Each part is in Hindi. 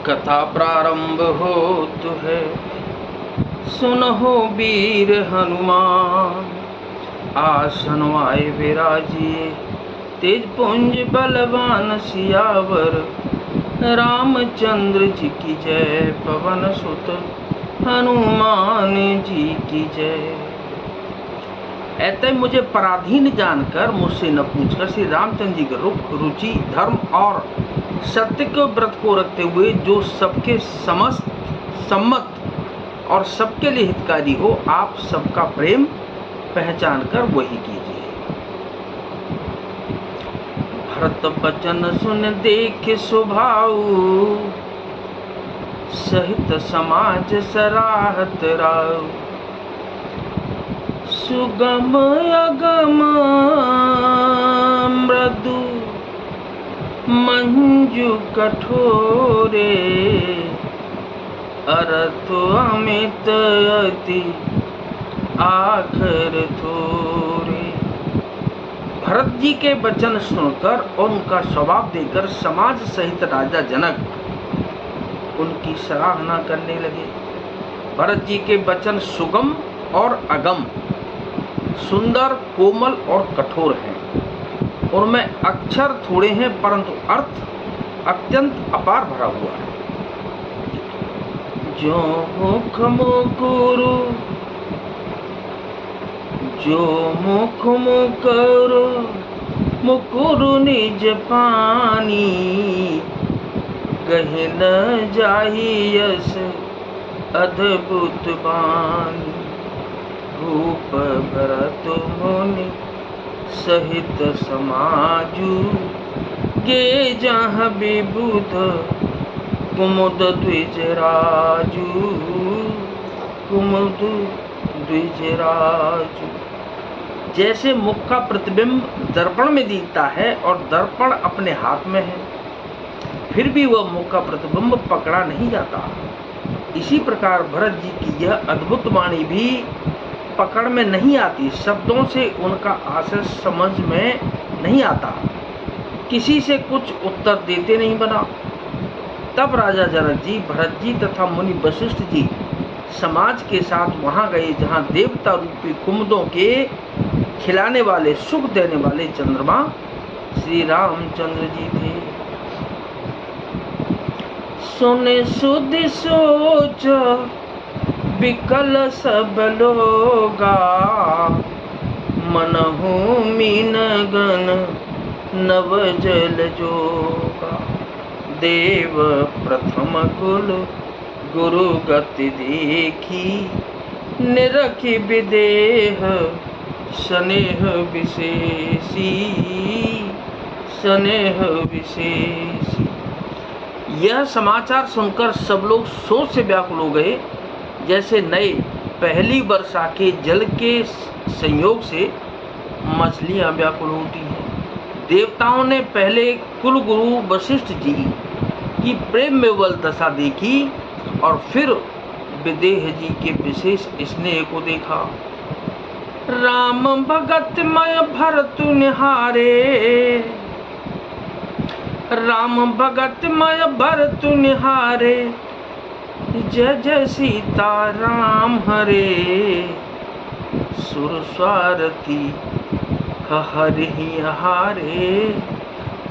कथा प्रारंभ होत है, सुनहो वीर हनुमान। आसन आए विराजिए, तेज पुंज बलवान सियावर। रामचंद्र जी की जय, पवन सुत हनुमान जी की जय। ऐते मुझे पराधीन जानकर, मुझसे न पूछकर श्री रामचंद्र जी के रुख, रुचि, धर्म और सत्य के व्रत को रखते हुए जो सबके समस्त सम्मत और सबके लिए हितकारी हो, आप सबका प्रेम पहचान कर वही कीजिए। भरत बचन सुन देख सुभाऊ, सहित समाज सराहत राऊ। सुगम अगम मृदु मंजु कठोरे, अरथ अमित अति आखर थोरे। भरत जी के वचन सुनकर और उनका स्वभाव देखकर समाज सहित राजा जनक उनकी सराहना करने लगे। भरत जी के वचन सुगम और अगम, सुंदर, कोमल और कठोर हैं। उनमें अक्षर थोड़े हैं परंतु अर्थ अत्यंत अपार भरा हुआ है। जो मुख मुकुरु, जो मुख मुकुरु, मुकुरु निज पानी। गहन जाहि यस अद्भुत बानी। भूप भरत मुनि सहित समाजु। गे जहाँ विबुध कुमुद द्विज राजू। कुमुद द्विज राजू। जैसे मुख का प्रतिबिंब दर्पण में दिखता है और दर्पण अपने हाथ में है, फिर भी वह मुख का प्रतिबिंब पकड़ा नहीं जाता, इसी प्रकार भरत जी की यह अद्भुत वाणी भी पकड़ में नहीं आती। शब्दों से उनका आशय समझ में नहीं आता, किसी से कुछ उत्तर देते नहीं बना। तब राजा जनक जी, भरत जी तथा मुनि वशिष्ठ जी समाज के साथ वहां गए जहां देवता रूपी कुमुदों के खिलाने वाले, सुख देने वाले चंद्रमा श्री रामचंद्र जी थे। सुने सुधि सोच विकल सब लोगा। मनहु मीन गण नव जल जोगा। देव प्रथम कुल गुरु गति देखी। निरखि विदेह स्नेह विशेषी। स्नेह विशेषी। यह समाचार सुनकर सब लोग सोच से व्याकुल हो गए, जैसे नए पहली वर्षा के जल के संयोग से मछलियां व्याकुल होती हैं। देवताओं ने पहले कुल गुरु वशिष्ठ जी की प्रेम में वल दशा देखी और फिर विदेह जी के विशेष स्नेह को देखा। राम भगत मय भरत निहारे। राम भगत मय भरत निहारे। जय जय सीता राम हरे। सुर स्वारथी हरि हारे।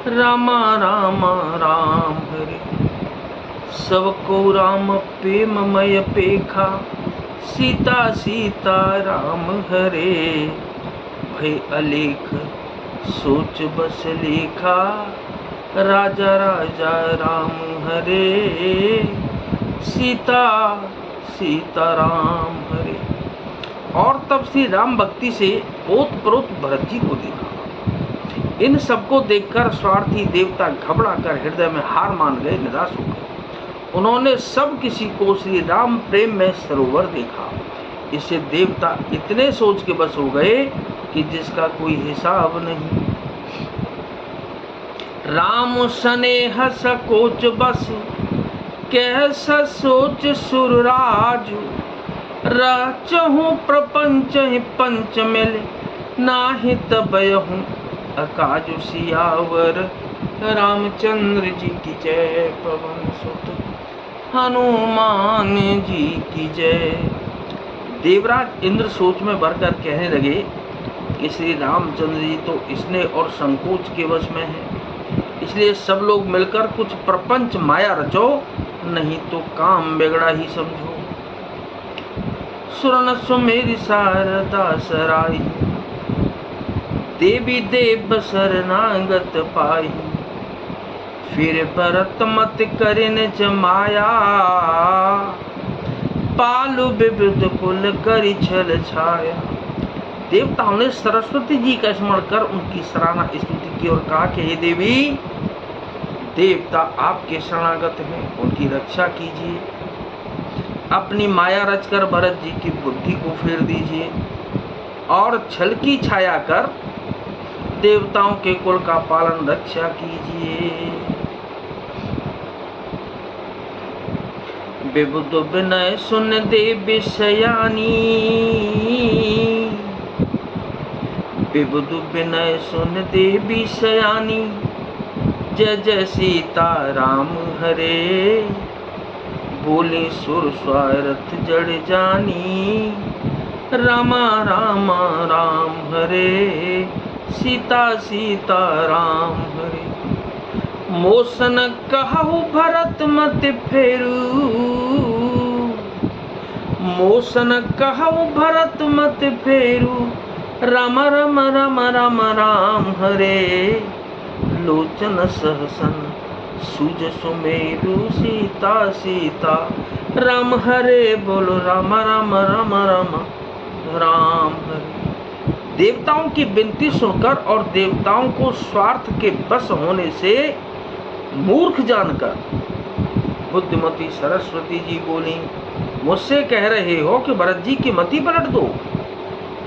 रामा रामा राम हरे। सबको राम प्रेममय पेखा। सीता सीता राम हरे। भय अलेख सोच बस लेखा। राजा राजा राम हरे। सीता सीता राम हरे। और तब श्री राम भक्ति से ओतप्रोत भरत जी को देखा। इन सबको देखकर स्वार्थी देवता घबरा कर हृदय में हार मान गए, निराश हो गए। उन्होंने सब किसी को श्री राम प्रेम में सरोवर देखा। इससे देवता इतने सोच के बस हो गए कि जिसका कोई हिसाब नहीं। राम स्नेह सकोच बस। कैसा सोच सुरराजू। राचहूँ प्रपंच ही पंच मिल। नाही तबयहूँ अकाजु सियावर। रामचंद्र जी की जय। पवन सुत हनुमान जी की जय। देवराज इंद्र सोच में भरकर कहने लगे कि श्री रामचंद्र जी तो स्नेह और संकोच के वश में है, इसलिए सब लोग मिलकर कुछ प्रपंच माया रचो, नहीं तो काम बिगड़ा ही समझो। सुरन सुमेरी शारदा सराई, देवी देव शरणागत पाई। फिर भरत मत करिन जमाया, पालु विविध कुल करी छल छाया। देवताओं ने सरस्वती जी का स्मरण कर उनकी सराहना स्तुति की और कहा कि हे देवी, देवता आपके शरणागत हैं, उनकी रक्षा कीजिए। अपनी माया रचकर भरत जी की बुद्धि को फेर दीजिए और छल की छाया कर देवताओं के कुल का पालन रक्षा कीजिए। विबुध विनय सुन देवी शयानी, विबुध विनय सुन देवी शयानी। जय जय सीता राम हरे, बोले सुर स्वारथ जड़ जानी। रामा रामा राम हरे, सीता सीता राम हरे। मोसन कहु भरत मत फेरू, मोसन कहु भरत मत फेरू। राम राम राम राम राम हरे, लोचन सहसन सूज सुमेरु। सीता सीता राम हरे, बोलो राम राम राम राम राम हरे। देवताओं की विनती सुनकर और देवताओं को स्वार्थ के बस होने से मूर्ख जानकर बुद्धिमती सरस्वती जी बोली, मुझसे कह रहे हो कि भरत जी की मति पलट दो।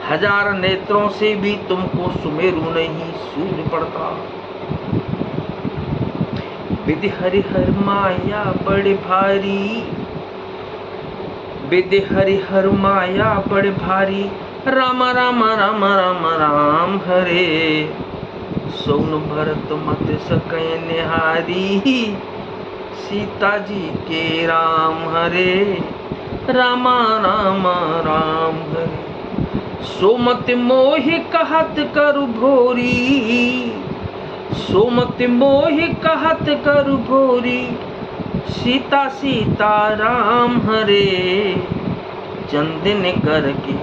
हजार नेत्रों से भी तुमको सुमेरु नहीं सूझ पड़ता। विधि हरिहर माया बड़े भारी, विधि हरिहर माया बड़े भारी। राम राम राम राम राम हरे, सोन भरत मत सकै निहारी। सीता जी के राम हरे, राम राम राम हरे। सोमत मोहि कहत करु भोरी, सोमत मोहि कहत करु भोरी। सीता सीता राम हरे, चंदन करके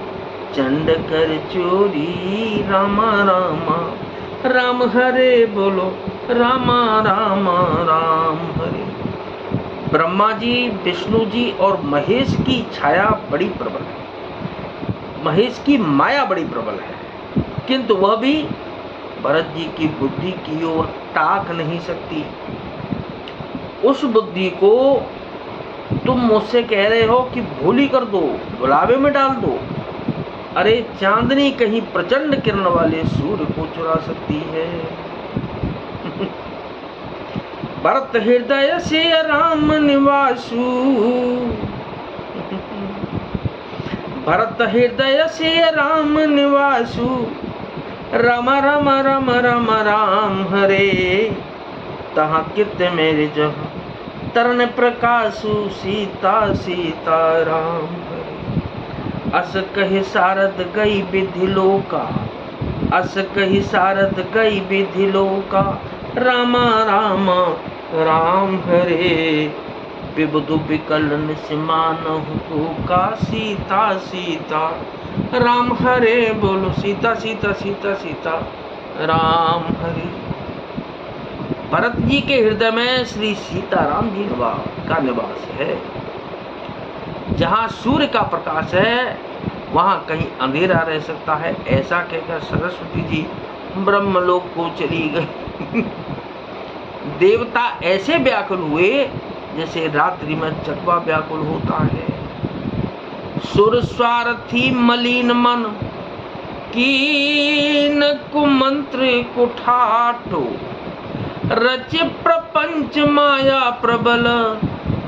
चंड कर चोरी। राम राम राम हरे, बोलो राम राम राम हरे। ब्रह्मा जी, विष्णु जी और महेश की छाया बड़ी प्रबल है, महेश की माया बड़ी प्रबल है, किंतु वह भी भरत जी की बुद्धि की ओर ताक नहीं सकती। उस बुद्धि को तुम मुझसे कह रहे हो कि भोली कर दो, बुलावे में डाल दो। अरे चांदनी कहीं प्रचंड किरण वाले सूर्य को चुरा सकती है। भरत हृदय से राम निवासु, भरत हृदय से राम निवासु। राम राम राम राम राम हरे, तहाँ कित मेरे जहाँ तरन प्रकाशु। सीता सीता राम हरे। अस कहि सारद गई विधि लोका, अस कहि सारद गई विधि लोका। राम राम राम हरे, विबुधु विकलन सिमानहु का। सीता सीता राम हरे, बोलो सीता सीता सीता सीता राम हरे। भरत जी के हृदय में श्री सीताराम जी का निवास है। जहाँ सूर्य का प्रकाश है वहाँ कहीं अंधेरा रह सकता है। ऐसा कहकर सरस्वती जी ब्रह्मलोक को चली गई। देवता ऐसे व्याकुल हुए जैसे रात्रि में चकवा व्याकुल होता है। सुर स्वार्थी मलिन मन, कीन कुमंत्र कुठाठो। रच प्रपंच माया प्रबल,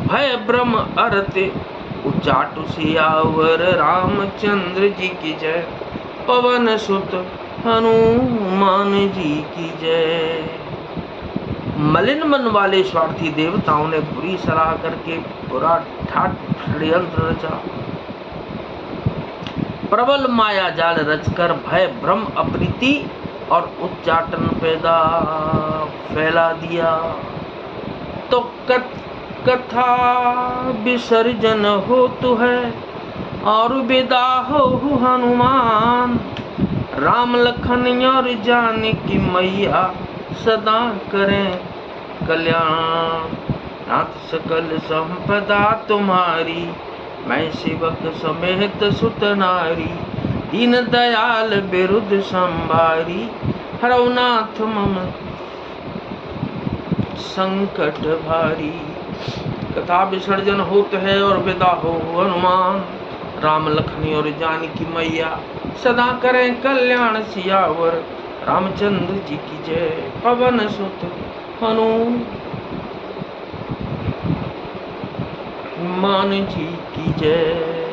भय ब्रह्म अर्थ उचाटु। सियावर रामचंद्र जी की जय, पवन सुत हनुमान जी की जय। मलिन मन वाले स्वार्थी देवताओं ने बुरी सलाह करके बुरा ठाट षड्यंत्र रचा। प्रबल माया जाल रचकर भय भ्रम अप्रीति और उच्चाटन पैदा फैला दिया। तो कथा विसर्जन हो तो है और विदा हो हनुमान। राम लखन और जानकी मैया सदा करें कल्याण। नाथ सकल संपदा तुम्हारी, मैं सेवक समेत सुत नारी। दीन दयाल बिरुद संभारी, हरौ नाथ मम संकट भारी। कथा विसर्जन होत है और विदा हो हनुमान। राम लखनी और जानकी मैया सदा करें कल्याण। सियावर रामचंद्र जी की जय। पवन सुत हनुमान जी की जय।